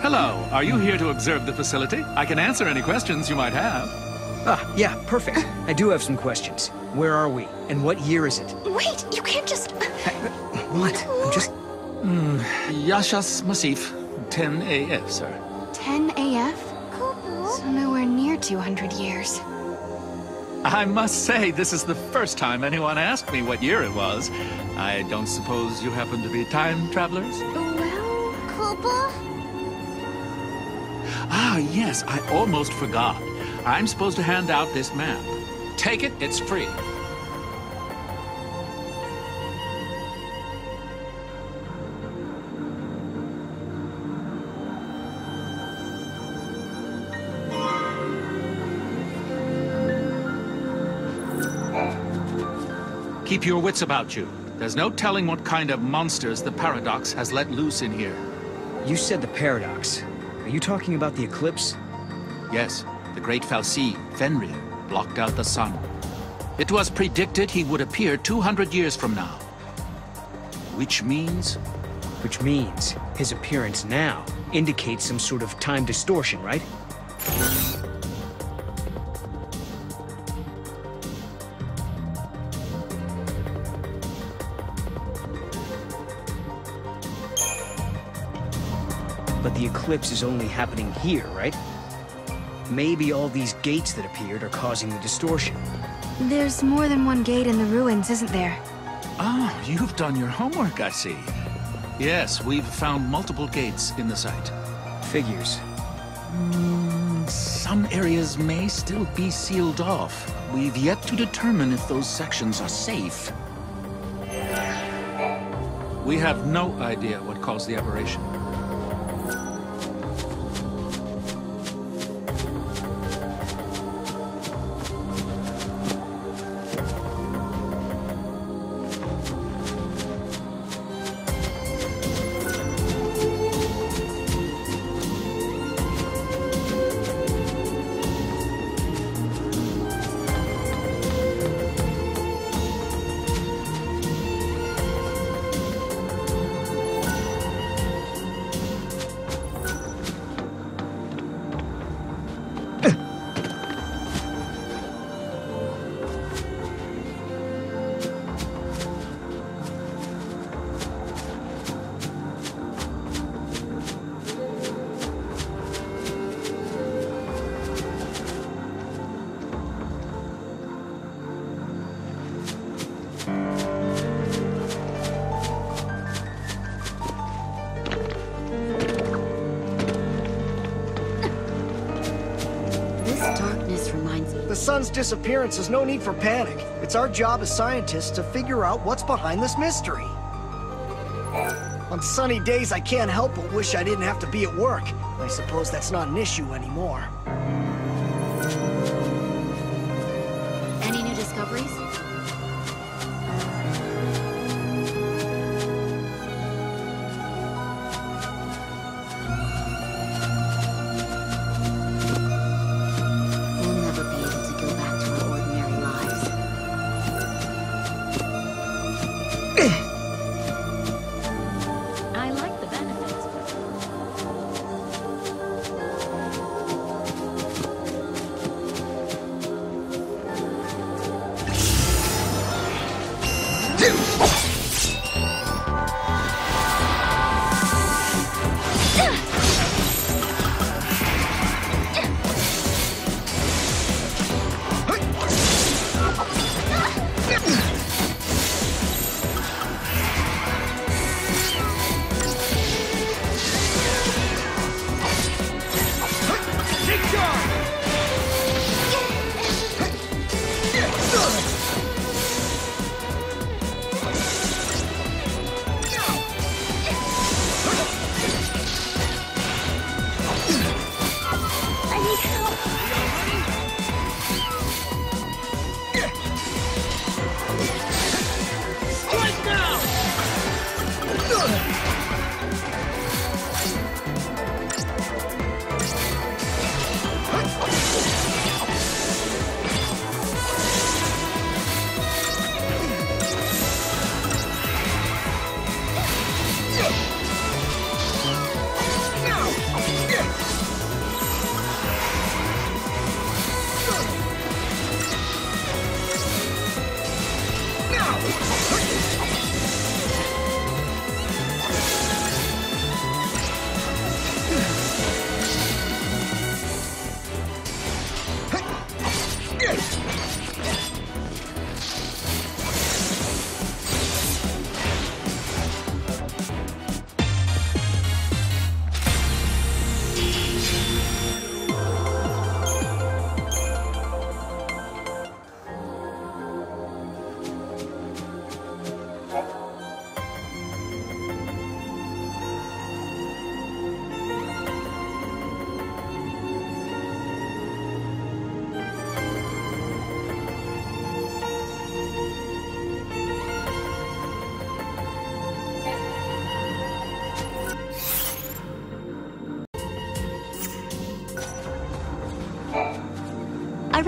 Hello, are you here to observe the facility? I can answer any questions you might have. Ah, yeah, perfect. I do have some questions. Where are we? And what year is it? Wait, you can't just... What? I'm just... Yaschas Massif, 10 AF, sir. 10 AF? So nowhere near 200 years. I must say, this is the first time anyone asked me what year it was. I don't suppose you happen to be time travelers? Well... Koopa? Ah, yes, I almost forgot. I'm supposed to hand out this map. Take it, it's free. Keep your wits about you. There's no telling what kind of monsters the Paradox has let loose in here. You said the Paradox. Are you talking about the eclipse? Yes, the great Fal'Cie, Fenrir, blocked out the sun. It was predicted he would appear 200 years from now. Which means? Which means his appearance now indicates some sort of time distortion, right? But the eclipse is only happening here, right? Maybe all these gates that appeared are causing the distortion. There's more than one gate in the ruins, isn't there? Ah, you've done your homework, I see. Yes, we've found multiple gates in the site. Figures. Some areas may still be sealed off. We've yet to determine if those sections are safe. We have no idea what caused the aberration. The sun's disappearance is no need for panic. It's our job as scientists to figure out what's behind this mystery. On sunny days, I can't help but wish I didn't have to be at work. I suppose that's not an issue anymore. Any new discoveries? We'll never be able to go back to our ordinary lives. I like the benefits.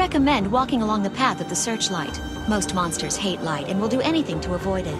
recommend walking along the path of the searchlight. Most monsters hate light and will do anything to avoid it.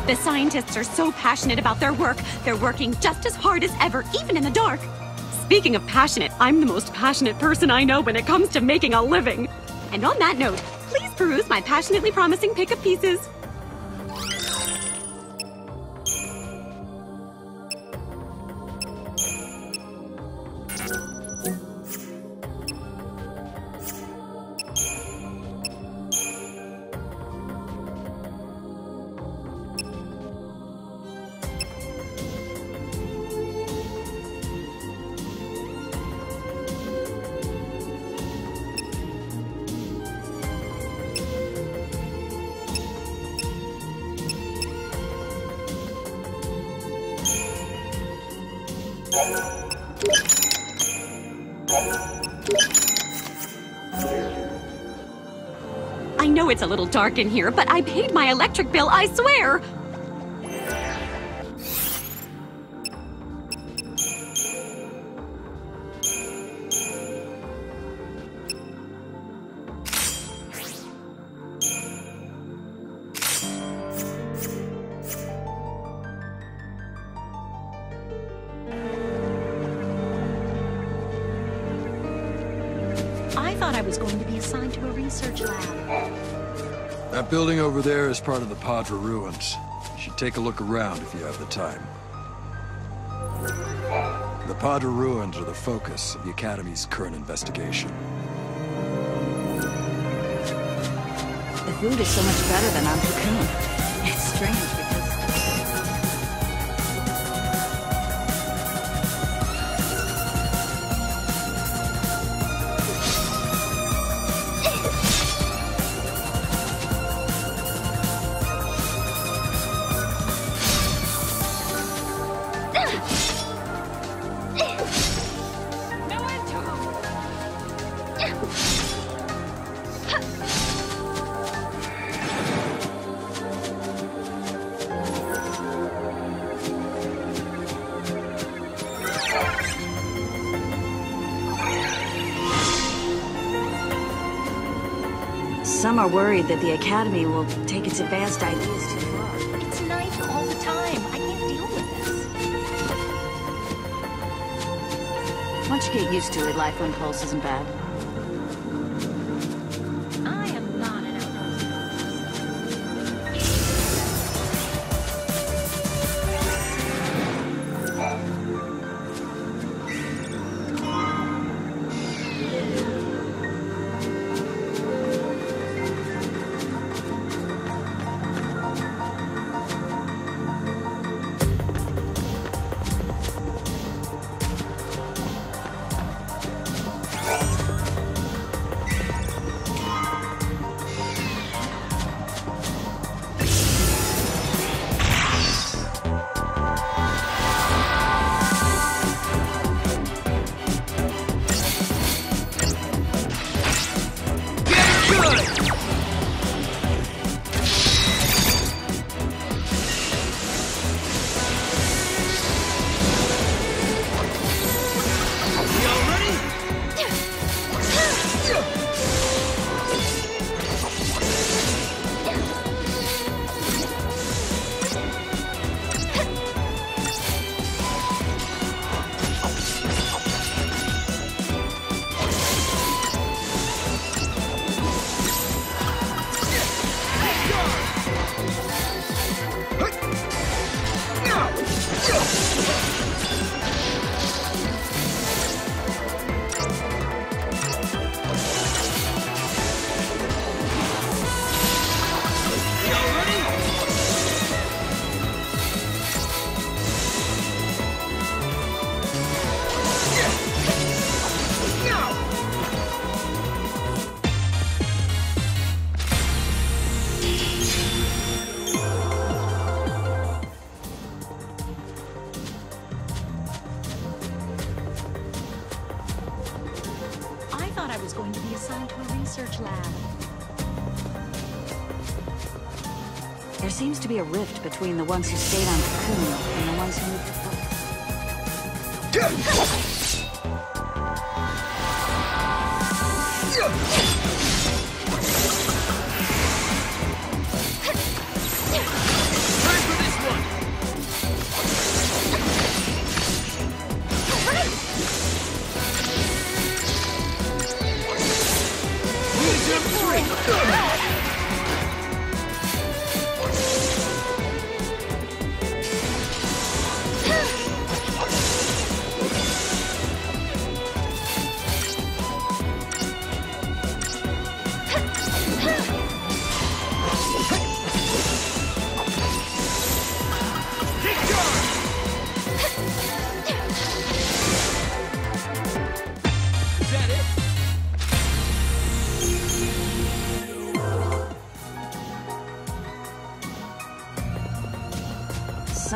The scientists are so passionate about their work, they're working just as hard as ever, even in the dark. Speaking of passionate, I'm the most passionate person I know when it comes to making a living. And on that note, please peruse my passionately promising pick of pieces. I know it's a little dark in here, but I paid my electric bill, I swear! I thought I was going to be assigned to a research lab. That building over there is part of the Padre ruins. You should take a look around if you have the time. The Padre ruins are the focus of the Academy's current investigation. The food is so much better than on Cocoon. It's strange because... Some are worried that the Academy will take its advanced ideas too far. It's nice all the time. I can't deal with this. Once you get used to it, life on Pulse isn't bad. I am not an outcast. I was going to be assigned to a research lab. There seems to be a rift between the ones who stayed on Cocoon and the ones who moved to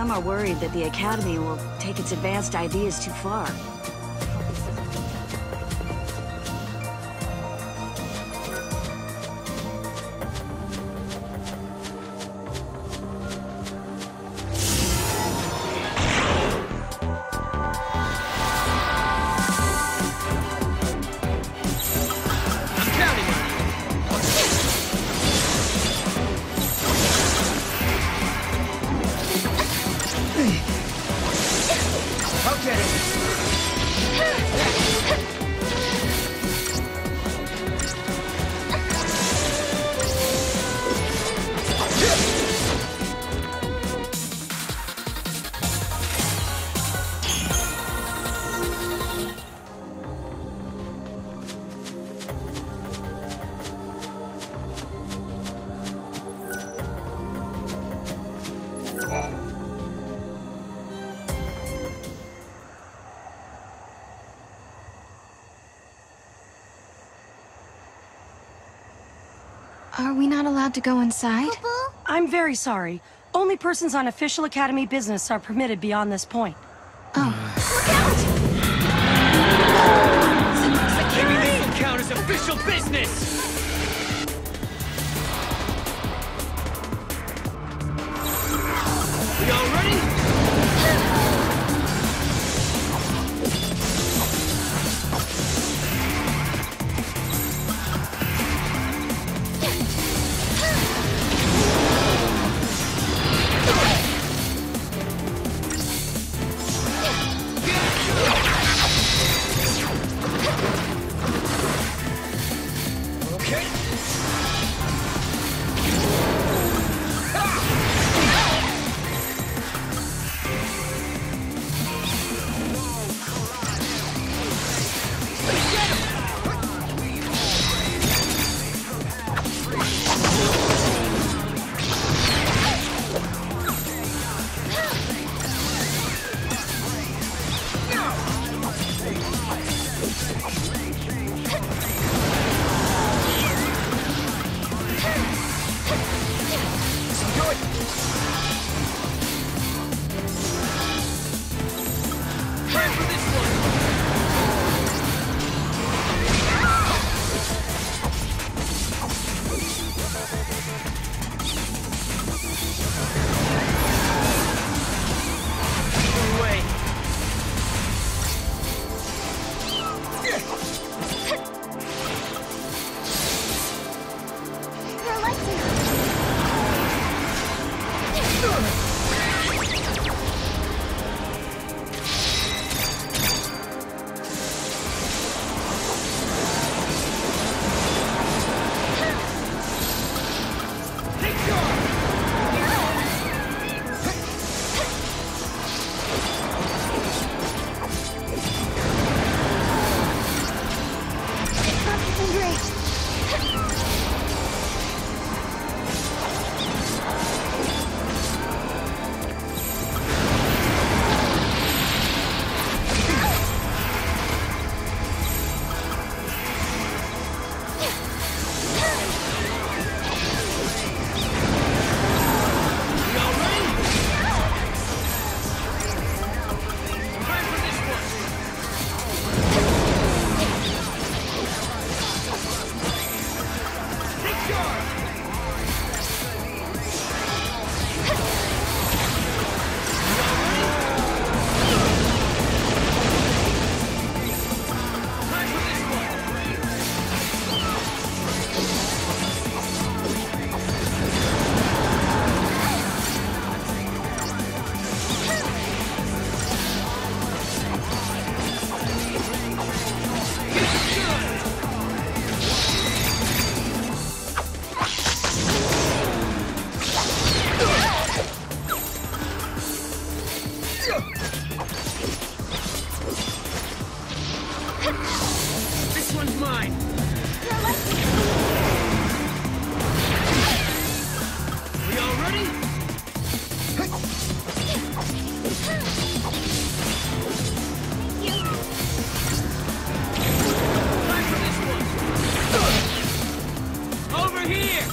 Some are worried that the Academy will take its advanced ideas too far. Are we not allowed to go inside? I'm very sorry. Only persons on official Academy business are permitted beyond this point. Oh. Maybe this will count as official business! We all ready? mine! We all ready? Time for this one! Over here!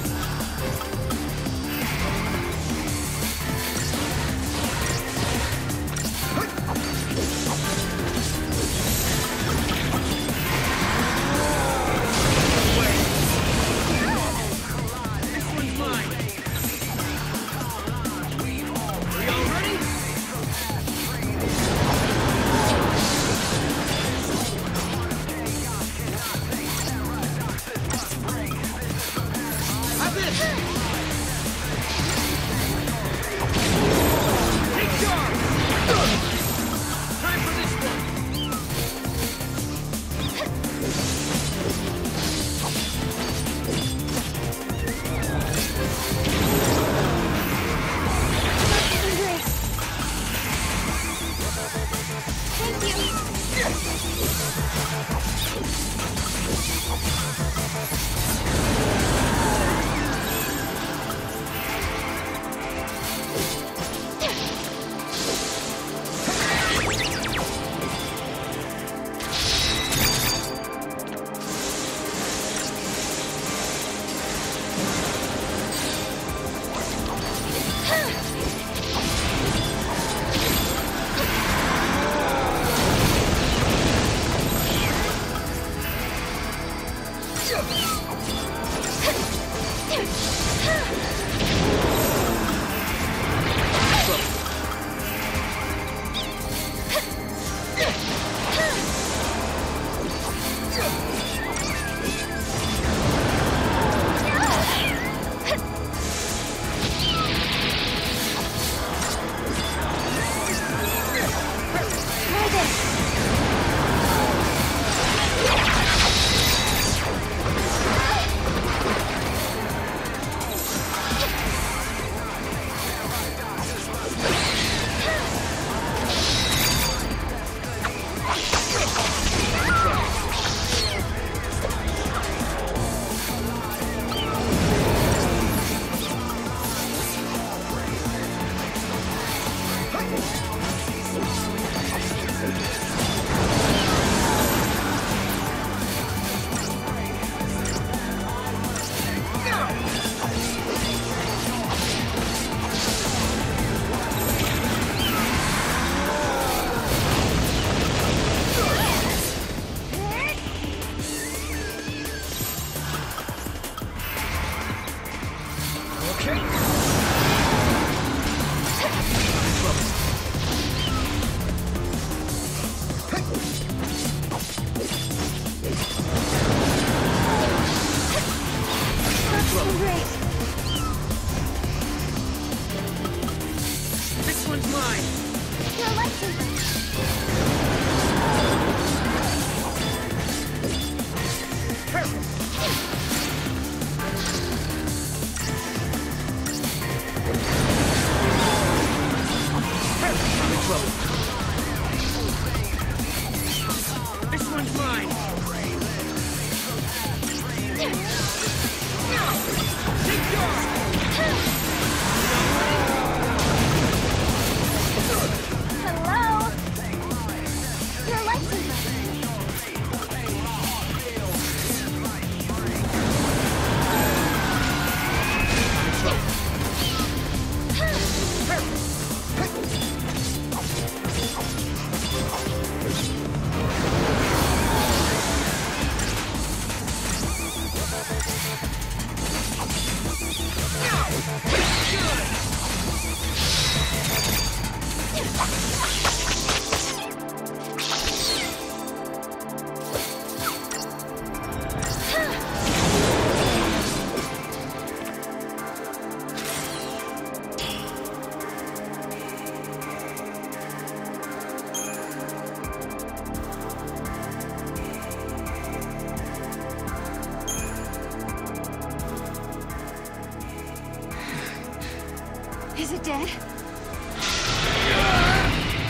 Is it dead?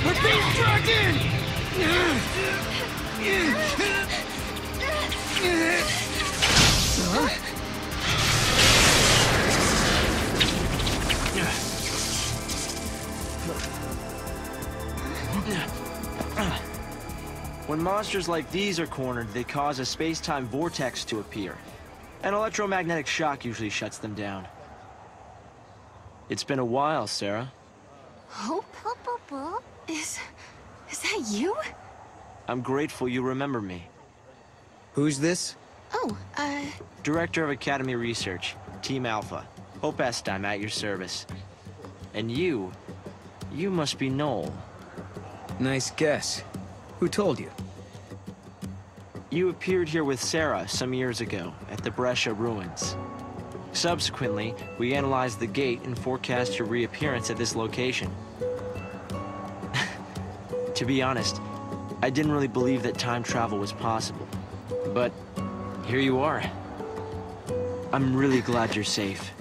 We're being dragged in! When monsters like these are cornered, they cause a space-time vortex to appear. An electromagnetic shock usually shuts them down. It's been a while, Sarah. Hope? Is that you? I'm grateful you remember me. Who's this? Oh, Director of Academy Research, Team Alpha. Hope Est, I'm at your service. And you must be Noel. Nice guess. Who told you? You appeared here with Sarah some years ago at the Brescia ruins. Subsequently, we analyzed the gate and forecast your reappearance at this location. To be honest, I didn't really believe that time travel was possible. But here you are. I'm really glad you're safe.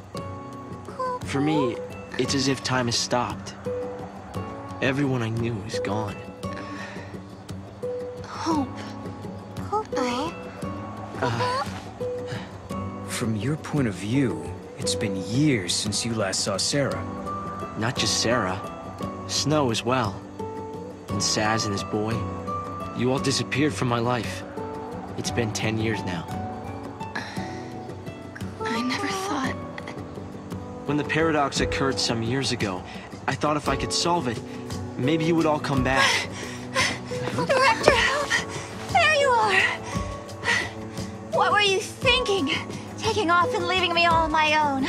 For me, it's as if time has stopped. Everyone I knew is gone. Hope. From your point of view, it's been years since you last saw Sarah. Not just Sarah. Snow as well. And Saz and his boy. You all disappeared from my life. It's been 10 years now. I never thought... When the paradox occurred some years ago, I thought if I could solve it, maybe you would all come back. Director, help! There you are! What were you thinking? Taking off and leaving me all on my own.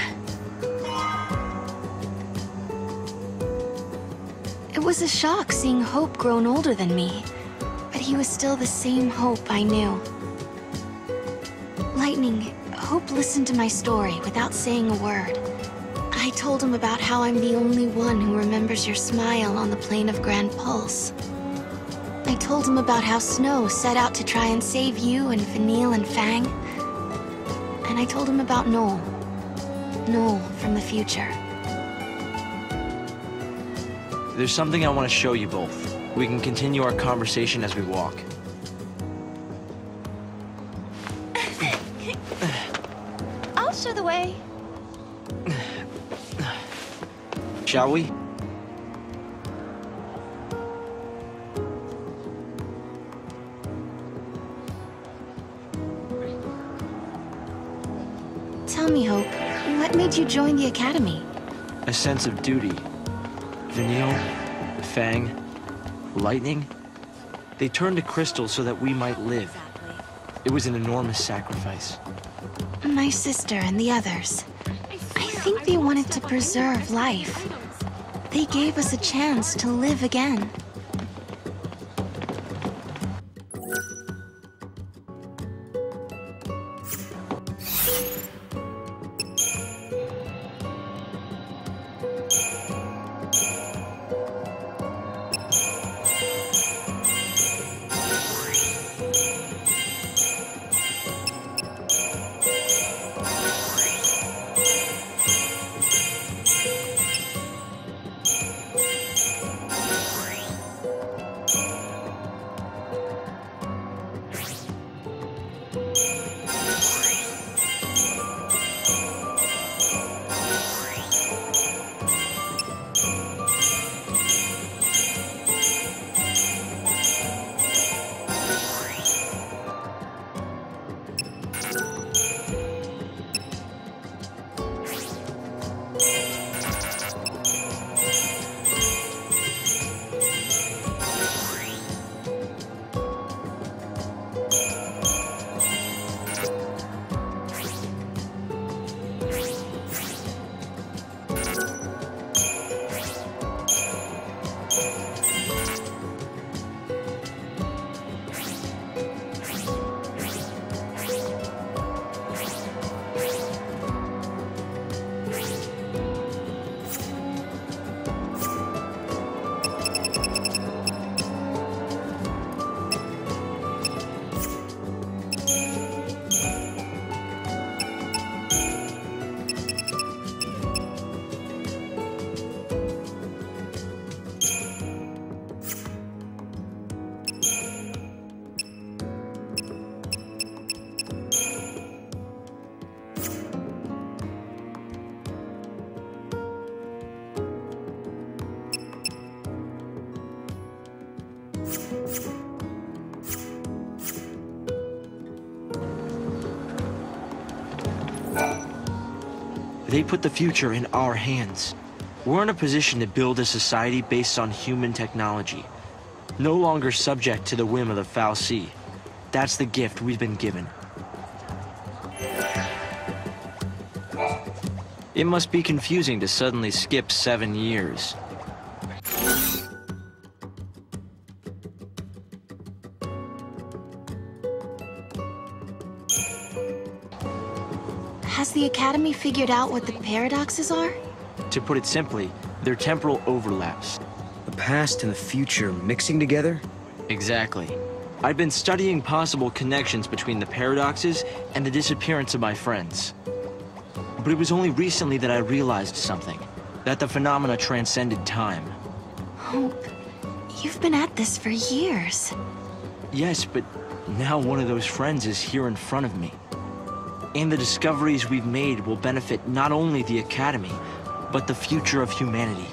It was a shock seeing Hope grown older than me, but he was still the same Hope I knew. Lightning, Hope listened to my story without saying a word. I told him about how I'm the only one who remembers your smile on the plane of Grand Pulse. I told him about how Snow set out to try and save you and Vanille and Fang. And I told him about Noel. Noel from the future. There's something I want to show you both. We can continue our conversation as we walk. I'll show the way. Shall we? Tell me, Hope, what made you join the Academy? A sense of duty. Vanille, Fang, Lightning, they turned to crystal so that we might live. It was an enormous sacrifice. My sister and the others. I think they wanted to preserve life. They gave us a chance to live again. They put the future in our hands. We're in a position to build a society based on human technology, no longer subject to the whim of the fal'Cie. That's the gift we've been given. It must be confusing to suddenly skip 7 years. Has the Academy figured out what the paradoxes are? To put it simply, they're temporal overlaps. The past and the future mixing together? Exactly. I've been studying possible connections between the paradoxes and the disappearance of my friends. But it was only recently that I realized something. That the phenomena transcended time. Hope, you've been at this for years. Yes, but now one of those friends is here in front of me. And the discoveries we've made will benefit not only the Academy, but the future of humanity.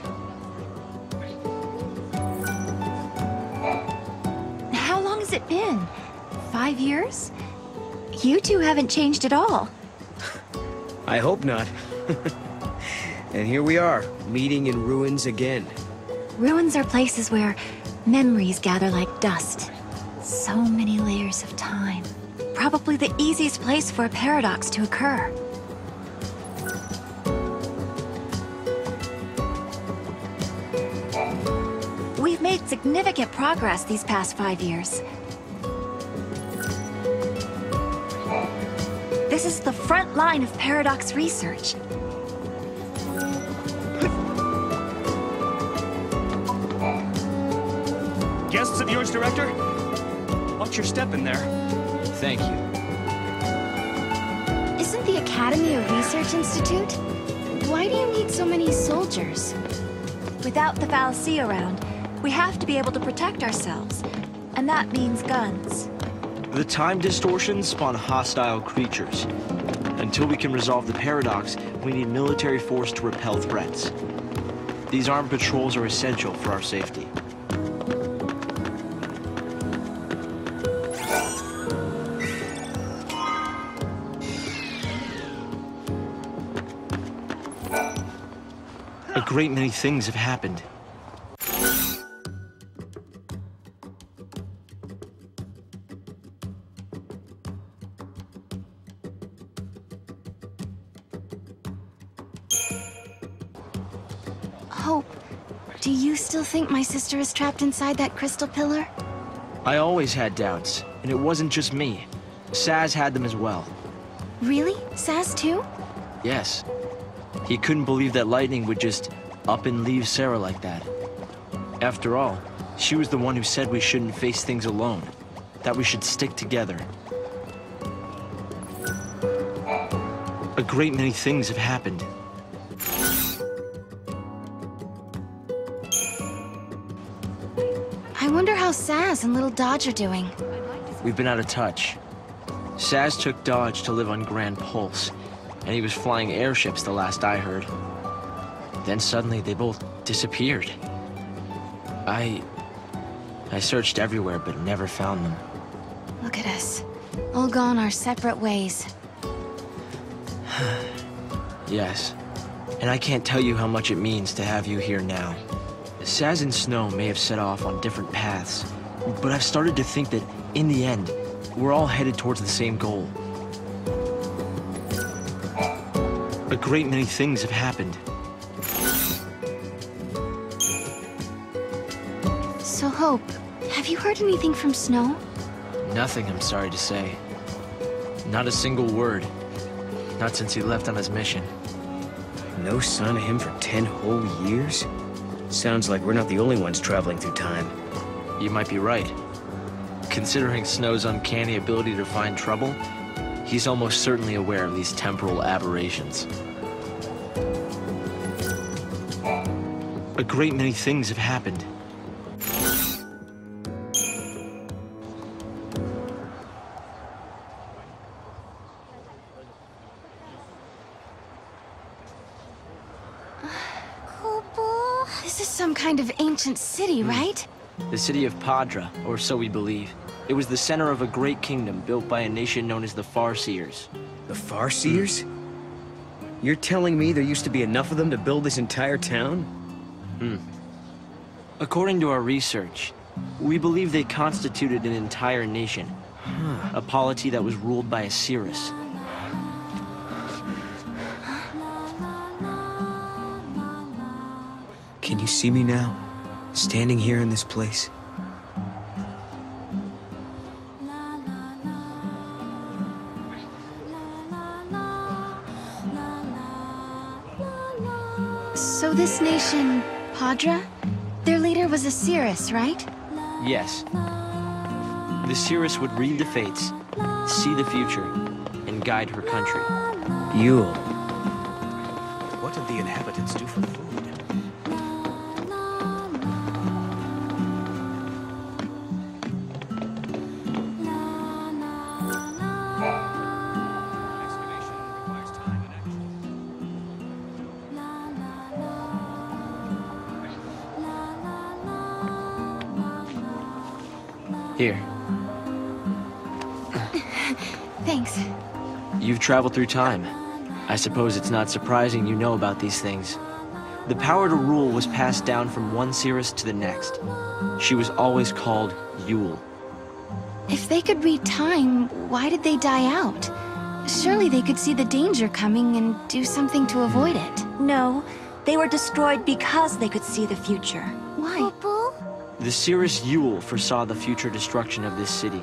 How long has it been? 5 years? You two haven't changed at all. I hope not. And here we are, meeting in ruins again. Ruins are places where memories gather like dust. So many layers of time. Probably the easiest place for a paradox to occur. We've made significant progress these past 5 years. This is the front line of paradox research. Guests of yours, Director? Watch your step in there. Thank you. Isn't the Academy a research institute? Why do you need so many soldiers? Without the fal'Cie around, we have to be able to protect ourselves. And that means guns. The time distortions spawn hostile creatures. Until we can resolve the paradox, we need military force to repel threats. These armed patrols are essential for our safety. A great many things have happened. Hope, do you still think my sister is trapped inside that crystal pillar? I always had doubts, and it wasn't just me. Saz had them as well. Really? Saz too? Yes. He couldn't believe that Lightning would just up and leave Sarah like that. After all, she was the one who said we shouldn't face things alone, that we should stick together. A great many things have happened. I wonder how Saz and little Dodge are doing. We've been out of touch. Saz took Dodge to live on Grand Pulse, and he was flying airships the last I heard. Then suddenly they both disappeared. I searched everywhere but never found them. Look at us. All gone our separate ways. Yes. And I can't tell you how much it means to have you here now. Saz and Snow may have set off on different paths, but I've started to think that, in the end, we're all headed towards the same goal. A great many things have happened. So, Hope, have you heard anything from Snow? Nothing, I'm sorry to say. Not a single word. Not since he left on his mission. No sign of him for 10 whole years? Sounds like we're not the only ones traveling through time. You might be right. Considering Snow's uncanny ability to find trouble, he's almost certainly aware of these temporal aberrations. A great many things have happened. This is some kind of ancient city, right? The city of Padra, or so we believe. It was the center of a great kingdom built by a nation known as the Farseers. The Farseers? You're telling me there used to be enough of them to build this entire town? According to our research, we believe they constituted an entire nation. A polity that was ruled by a Cirrus. Can you see me now? Standing here in this place? So this nation, Padra? Their leader was a Cirrus, right? Yes. The Cirrus would read the fates, see the future, and guide her country. Yule. What did the inhabitants do for food? Here. Thanks. You've traveled through time. I suppose it's not surprising you know about these things. The power to rule was passed down from one Cirrus to the next. She was always called Yule. If they could read time, why did they die out? Surely they could see the danger coming and do something to avoid it. No, they were destroyed because they could see the future. Why? The Cirrus Yule foresaw the future destruction of this city.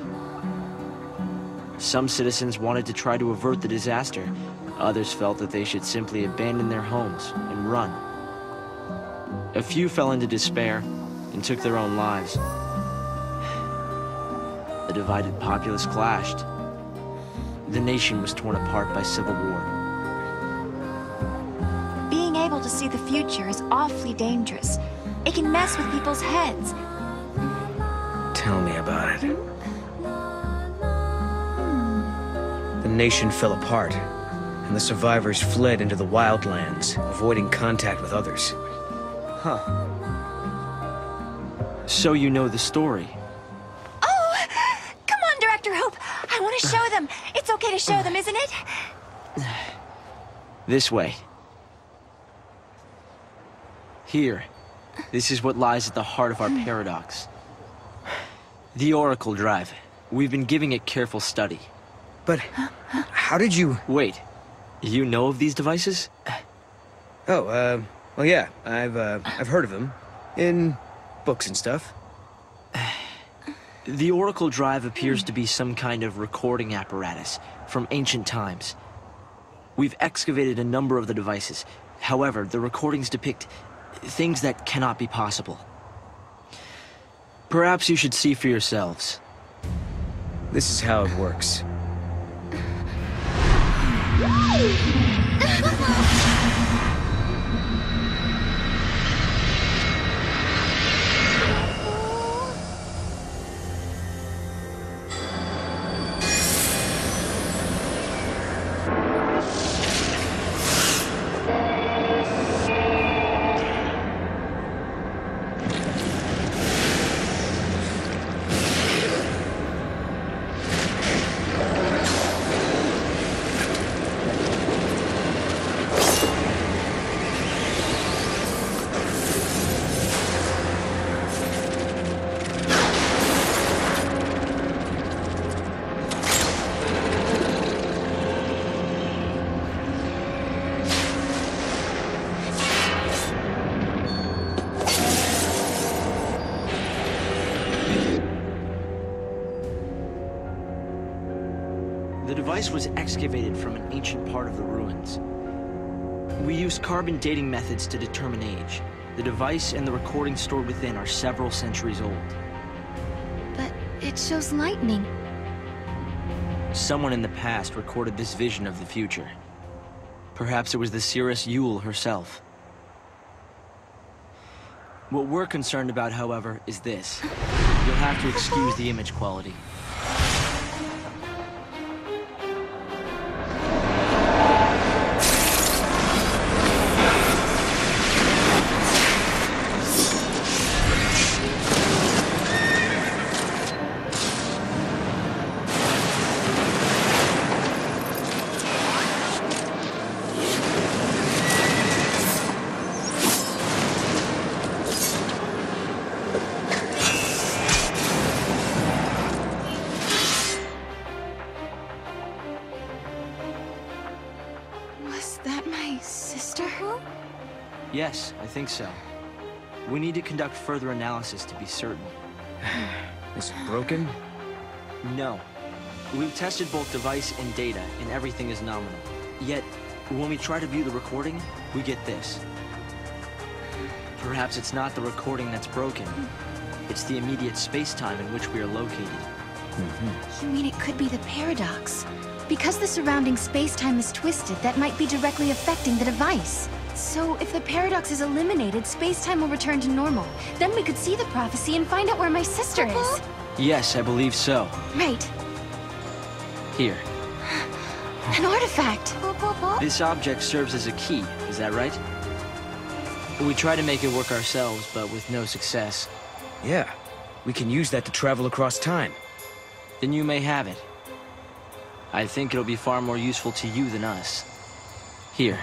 Some citizens wanted to try to avert the disaster. Others felt that they should simply abandon their homes and run. A few fell into despair and took their own lives. The divided populace clashed. The nation was torn apart by civil war. Being able to see the future is awfully dangerous. It can mess with people's heads. Tell me about it. The nation fell apart, and the survivors fled into the wildlands, avoiding contact with others. Huh. So you know the story. Oh! Come on, Director Hope! I want to show them! It's okay to show them, isn't it? This way. Here. This is what lies at the heart of our paradox. The Oracle Drive. We've been giving it careful study. But how did you... Wait. You know of these devices? Oh, well, yeah. I've heard of them. In books and stuff. The Oracle Drive appears to be some kind of recording apparatus from ancient times. We've excavated a number of the devices. However, the recordings depict things that cannot be possible. Perhaps you should see for yourselves. This is how it works. The device was excavated from an ancient part of the ruins. We used carbon dating methods to determine age. The device and the recordings stored within are several centuries old. But it shows lightning. Someone in the past recorded this vision of the future. Perhaps it was the Cirrus Yule herself. What we're concerned about, however, is this. You'll have to excuse the image quality. Yes, I think so. We need to conduct further analysis to be certain. Is it broken? No. We've tested both device and data, and everything is nominal. Yet, when we try to view the recording, we get this. Perhaps it's not the recording that's broken. It's the immediate space-time in which we are located. You mean it could be the paradox? Because the surrounding space-time is twisted, that might be directly affecting the device. So, if the paradox is eliminated, space-time will return to normal. Then we could see the prophecy and find out where my sister is. Yes, I believe so. Right. Here. An artifact! This object serves as a key, is that right? We tried to make it work ourselves, but with no success. Yeah. We can use that to travel across time. Then you may have it. I think it'll be far more useful to you than us. Here.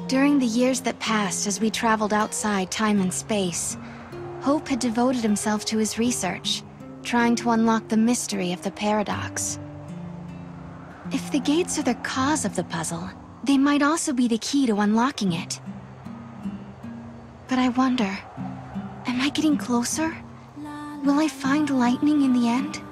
During the years that passed as we traveled outside time and space, Hope had devoted himself to his research, trying to unlock the mystery of the paradox. If the gates are the cause of the puzzle, they might also be the key to unlocking it. But I wonder, am I getting closer? Will I find lightning in the end?